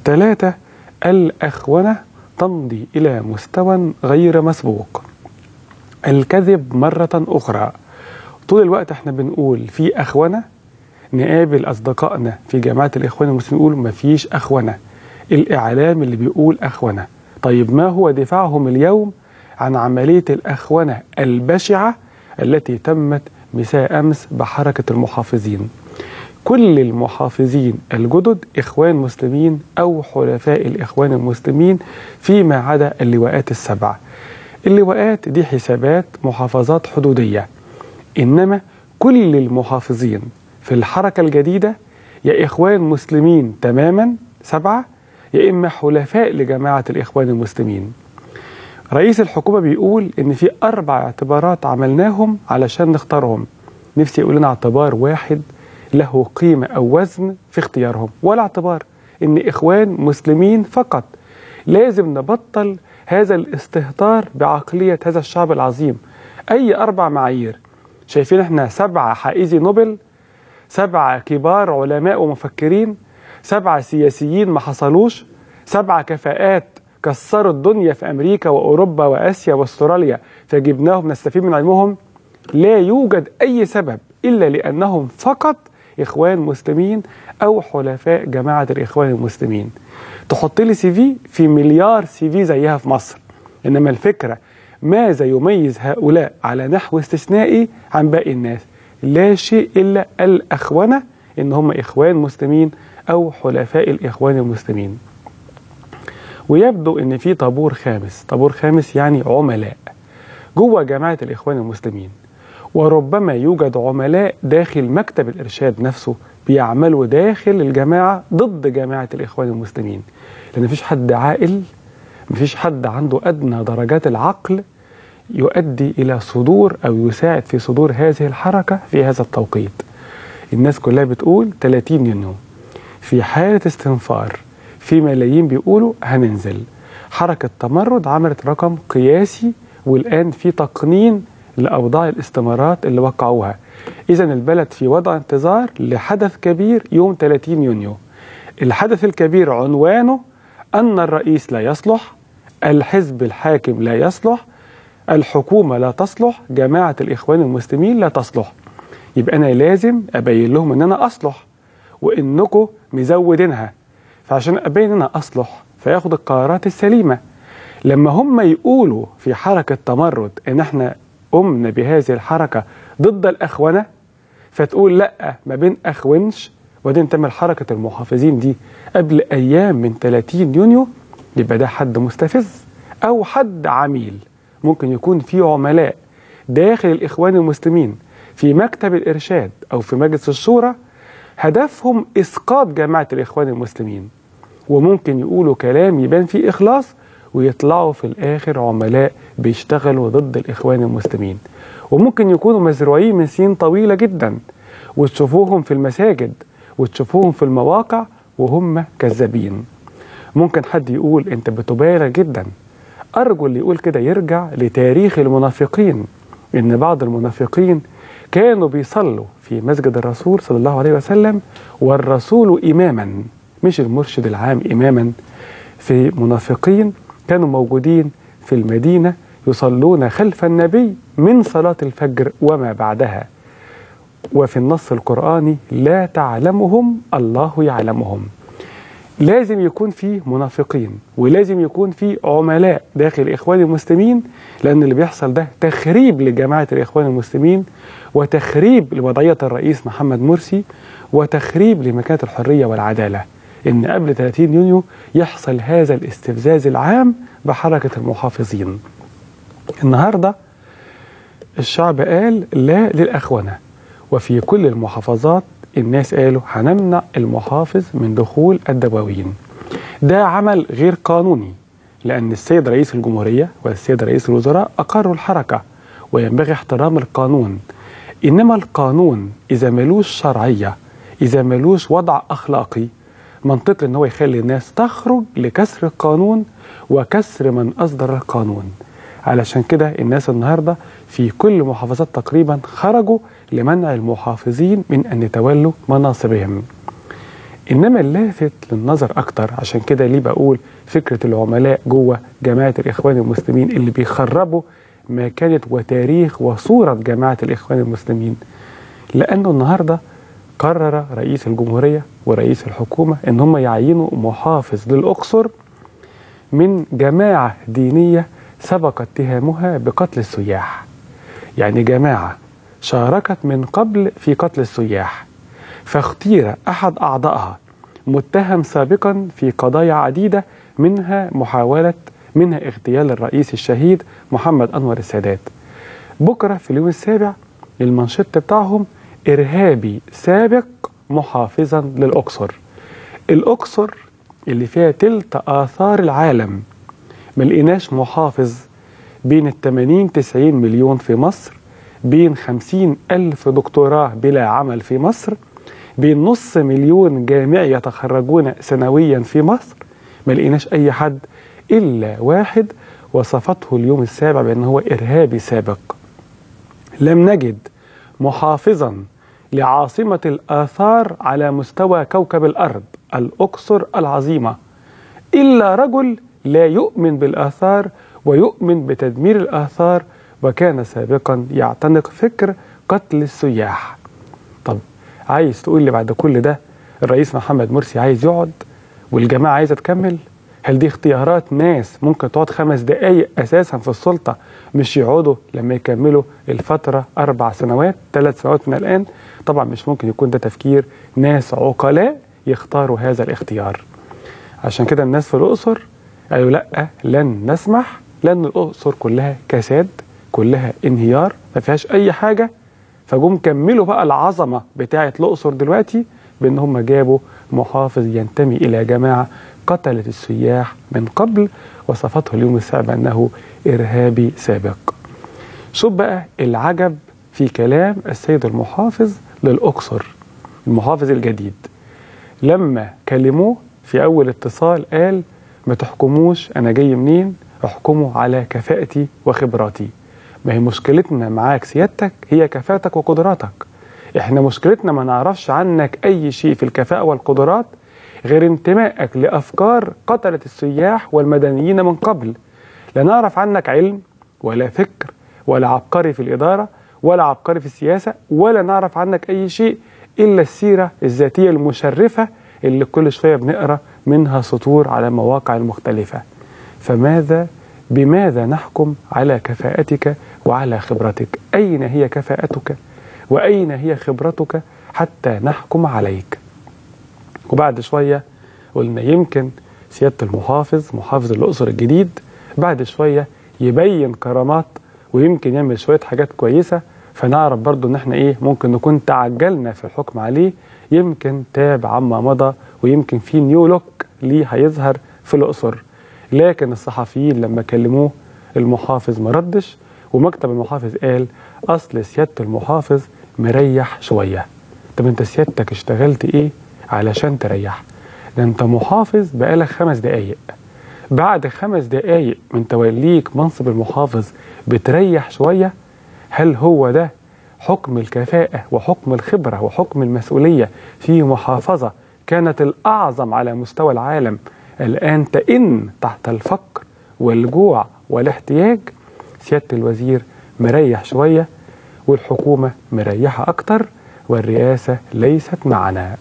3. الأخونة تمضي إلى مستوى غير مسبوق. الكذب مرة أخرى. طول الوقت احنا بنقول في أخونة، نقابل أصدقائنا في جماعة الإخوان المسلمين يقولوا مفيش أخونة، الإعلام اللي بيقول أخونة. طيب ما هو دفاعهم اليوم عن عملية الأخونة البشعة التي تمت مساء أمس بحركة المحافظين؟ كل المحافظين الجدد إخوان مسلمين أو حلفاء الإخوان المسلمين فيما عدا اللواءات ال7. اللواءات دي حسابات محافظات حدودية، إنما كل المحافظين في الحركة الجديدة يا إخوان مسلمين تماما 7، يا إما حلفاء لجماعة الإخوان المسلمين. رئيس الحكومة بيقول إن في 4 اعتبارات عملناهم علشان نختارهم. نفسي يقول لنا اعتبار واحد له قيمة أو وزن في اختيارهم، ولا اعتبار إن إخوان مسلمين فقط. لازم نبطل هذا الاستهتار بعقلية هذا الشعب العظيم. أي 4 معايير شايفين احنا 7 حائزي نوبل، 7 كبار علماء ومفكرين، 7 سياسيين ما حصلوش، 7 كفاءات كسروا الدنيا في أمريكا وأوروبا وآسيا واستراليا فجبناهم نستفيد من علمهم؟ لا يوجد أي سبب إلا لأنهم فقط إخوان مسلمين أو حلفاء جماعة الإخوان المسلمين. تحط لي CV في مليار CV زيها في مصر، إنما الفكرة ماذا يميز هؤلاء على نحو استثنائي عن باقي الناس؟ لا شيء إلا الأخونة، إن هم إخوان مسلمين أو حلفاء الإخوان المسلمين. ويبدو إن في طابور خامس. طابور خامس يعني عملاء جوه جماعة الإخوان المسلمين، وربما يوجد عملاء داخل مكتب الإرشاد نفسه بيعملوا داخل الجماعة ضد جماعة الإخوان المسلمين، لأن مفيش حد عاقل، مفيش حد عنده أدنى درجات العقل يؤدي إلى صدور أو يساعد في صدور هذه الحركة في هذا التوقيت. الناس كلها بتقول 30 يونيو في حالة استنفار، في ملايين بيقولوا هننزل. حركة تمرد عملت رقم قياسي، والآن في تقنين لأوضاع الاستمارات اللي وقعوها. إذن البلد في وضع انتظار لحدث كبير يوم 30 يونيو. الحدث الكبير عنوانه أن الرئيس لا يصلح، الحزب الحاكم لا يصلح، الحكومة لا تصلح، جماعة الإخوان المسلمين لا تصلح. يبقى أنا لازم أبين لهم أن أنا أصلح وإنكم مزودينها، فعشان أبين أن أنا أصلح فياخد القرارات السليمة. لما هم يقولوا في حركة تمرد إن احنا قمنا بهذه الحركة ضد الأخونة، فتقول لأ ما بين أخونش وبعدين تعمل حركة المحافظين دي قبل أيام من 30 يونيو، يبقى ده حد مستفز أو حد عميل. ممكن يكون في عملاء داخل الإخوان المسلمين في مكتب الإرشاد أو في مجلس الشورى هدفهم إسقاط جماعة الإخوان المسلمين، وممكن يقولوا كلام يبان فيه إخلاص ويطلعوا في الآخر عملاء بيشتغلوا ضد الإخوان المسلمين. وممكن يكونوا مزروعين من سنين طويلة جدا، وتشوفوهم في المساجد وتشوفوهم في المواقع وهم كذابين. ممكن حد يقول أنت بتبالغ جدا. أرجو اللي يقول كده يرجع لتاريخ المنافقين، إن بعض المنافقين كانوا بيصلوا في مسجد الرسول صلى الله عليه وسلم والرسول إماما، مش المرشد العام إماما. في منافقين كانوا موجودين في المدينة يصلون خلف النبي من صلاة الفجر وما بعدها، وفي النص القرآني لا تعلمهم الله يعلمهم. لازم يكون في منافقين ولازم يكون في عملاء داخل الإخوان المسلمين، لأن اللي بيحصل ده تخريب لجماعة الإخوان المسلمين وتخريب لوضعية الرئيس محمد مرسي وتخريب لمكانة الحرية والعدالة. إن قبل 30 يونيو يحصل هذا الاستفزاز العام بحركة المحافظين. النهاردة الشعب قال لا للأخونة، وفي كل المحافظات الناس قالوا هنمنع المحافظ من دخول الدواوين. ده عمل غير قانوني، لأن السيد رئيس الجمهورية والسيد رئيس الوزراء أقروا الحركة وينبغي احترام القانون. إنما القانون إذا ملوش شرعية، إذا ملوش وضع أخلاقي، منطقي إن هو يخلي الناس تخرج لكسر القانون وكسر من أصدر القانون. علشان كده الناس النهاردة في كل محافظات تقريبا خرجوا لمنع المحافظين من أن يتولوا مناصبهم. إنما اللافت للنظر أكتر، عشان كده ليه بقول فكرة العملاء جوه جماعة الإخوان المسلمين اللي بيخربوا مكانة وتاريخ وصورة جماعة الإخوان المسلمين، لأنه النهاردة قرر رئيس الجمهورية ورئيس الحكومة إن هم يعينوا محافظ للأقصر من جماعة دينية سبق اتهامها بقتل السياح. يعني جماعة شاركت من قبل في قتل السياح، فاختير أحد أعضائها متهم سابقا في قضايا عديدة، منها اغتيال الرئيس الشهيد محمد أنور السادات. بكرة في اليوم السابع المنشط بتاعهم إرهابي سابق محافظا للأقصر. الأقصر اللي فيها تلت آثار العالم، ما لقيناش محافظ بين 80-90 مليون في مصر، بين 50,000 دكتوراه بلا عمل في مصر، بين نص مليون جامعي يتخرجون سنويا في مصر، ما لقيناش أي حد إلا واحد وصفته اليوم السابع بأنه هو إرهابي سابق. لم نجد محافظا لعاصمة الآثار على مستوى كوكب الأرض الأقصر العظيمة إلا رجل لا يؤمن بالآثار ويؤمن بتدمير الآثار، وكان سابقا يعتنق فكر قتل السياح. طب عايز تقول لي بعد كل ده الرئيس محمد مرسي عايز يقعد والجماعة عايزة تكمل؟ هل دي اختيارات ناس ممكن تقعد 5 دقايق أساسا في السلطة، مش يقعدوا لما يكملوا الفترة 4 سنوات 3 سنوات من الآن؟ طبعا مش ممكن يكون ده تفكير ناس عقلاء يختاروا هذا الاختيار. عشان كده الناس في الأقصر قالوا لأ، لن نسمح، لأن الأقصر كلها كساد، كلها انهيار، ما فيهاش أي حاجة. فجم كملوا بقى العظمة بتاعة الأقصر دلوقتي بأن هم جابوا محافظ ينتمي إلى جماعة قتلت السياح من قبل، وصفته اليوم السابع أنه إرهابي سابق. شوف بقى العجب في كلام السيد المحافظ للأقصر، المحافظ الجديد، لما كلموه في أول اتصال قال ما تحكموش أنا جاي منين، احكموا على كفاءتي وخبراتي. ما هي مشكلتنا معاك سيادتك هي كفاءتك وقدراتك. احنا مشكلتنا ما نعرفش عنك أي شيء في الكفاءة والقدرات غير انتمائك لأفكار قتلت السياح والمدنيين من قبل. لا نعرف عنك علم ولا فكر ولا عبقري في الإدارة ولا عبقري في السياسة، ولا نعرف عنك أي شيء إلا السيرة الذاتية المشرفة اللي كل شوية بنقرأ منها سطور على المواقع المختلفة. بماذا نحكم على كفاءتك وعلى خبرتك؟ أين هي كفاءتك وأين هي خبرتك حتى نحكم عليك؟ وبعد شوية قلنا يمكن سيادة المحافظ، محافظ الأقصر الجديد، بعد شوية يبين كرامات ويمكن يعمل شوية حاجات كويسة، فنعرف برضو ان احنا ممكن نكون تعجلنا في الحكم عليه. يمكن تاب عما مضى ويمكن في نيو لوك ليه هيظهر في الأقصر. لكن الصحفيين لما كلموه المحافظ ما ردش، ومكتب المحافظ قال أصل سيادة المحافظ مريح شوية. طب انت سيادتك اشتغلت ايه علشان تريح؟ ده انت محافظ بقالك 5 دقايق، بعد 5 دقايق من توليك منصب المحافظ بتريح شوية؟ هل هو ده حكم الكفاءة وحكم الخبرة وحكم المسؤولية في محافظة كانت الأعظم على مستوى العالم الآن تئن تحت الفقر والجوع والاحتياج؟ سيادة الوزير مريح شوية والحكومة مريحة أكتر والرئاسة ليست معنا.